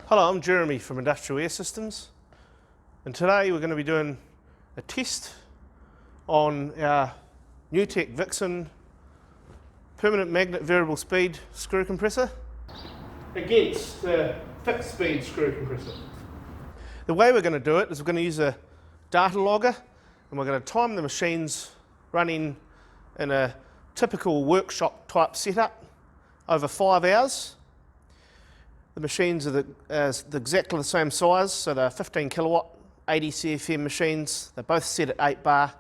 Hello, I'm Jeremy from Industrial Air Systems, and today we're going to be doing a test on our NewTek Vixen permanent magnet variable speed screw compressor against the fixed speed screw compressor. The way we're going to do it is we're going to use a data logger, and we're going to time the machines running in a typical workshop type setup over 5 hours. The machines are exactly the same size, so they're 15 kilowatt, 80 CFM machines. They're both set at 8 bar,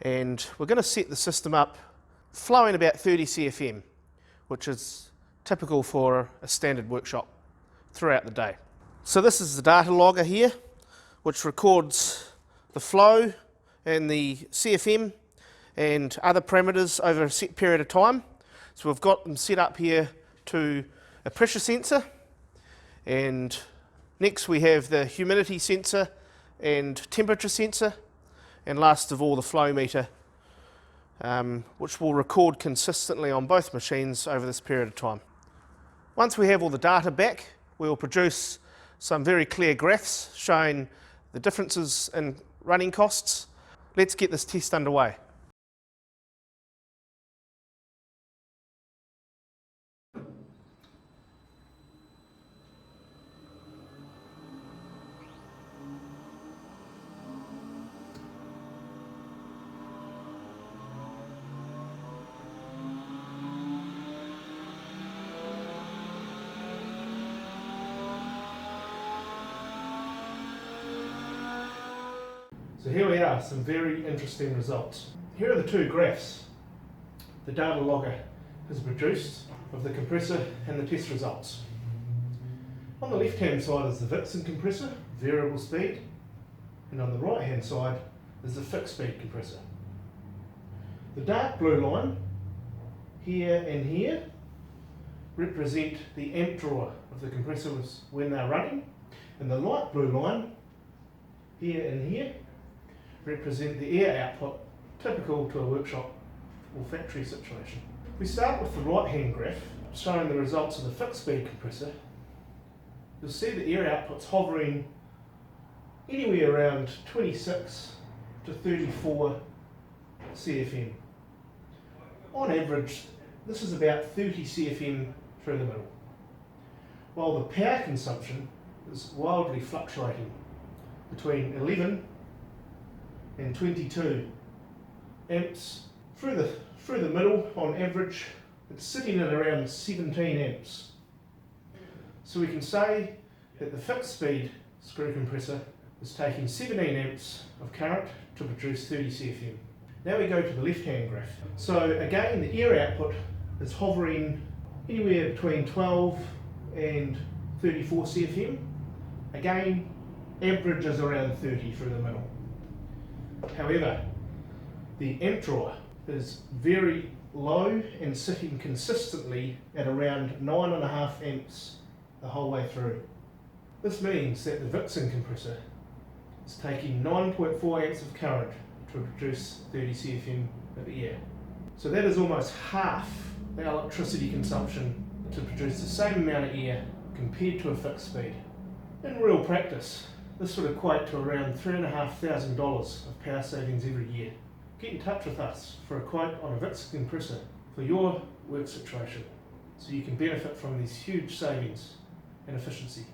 and we're going to set the system up flowing about 30 CFM, which is typical for a standard workshop throughout the day. So this is the data logger here, which records the flow and the CFM and other parameters over a set period of time. So we've got them set up here to a pressure sensor, and next we have the humidity sensor and temperature sensor, and last of all the flow meter, which will record consistently on both machines over this period of time. Once we have all the data back, we will produce some very clear graphs showing the differences in running costs. Let's get this test underway. So here we are, some very interesting results. Here are the two graphs the data logger has produced of the compressor and the test results. On the left hand side is the Vixen compressor, variable speed, and on the right hand side is the fixed speed compressor. The dark blue line here and here represent the amp drawer of the compressors when they're running, and the light blue line here and here represent the air output typical to a workshop or factory situation. We start with the right hand graph showing the results of the fixed speed compressor. You'll see the air output's hovering anywhere around 26 to 34 CFM. On average, this is about 30 CFM through the middle, while the power consumption is wildly fluctuating between 11 and 22 amps. Through the middle, on average, it's sitting at around 17 amps. So we can say that the fixed speed screw compressor is taking 17 amps of current to produce 30 CFM. Now we go to the left hand graph. So again, the air output is hovering anywhere between 12 and 34 CFM. Again, average is around 30 through the middle. However, the amp drawer is very low and sitting consistently at around 9.5 amps the whole way through. This means that the Vixen compressor is taking 9.4 amps of current to produce 30 CFM of air. So that is almost half the electricity consumption to produce the same amount of air compared to a fixed speed. In real practice, this would equate to around $3,500 of power savings every year. Get in touch with us for a quote on a Vixen compressor for your work situation so you can benefit from these huge savings and efficiency.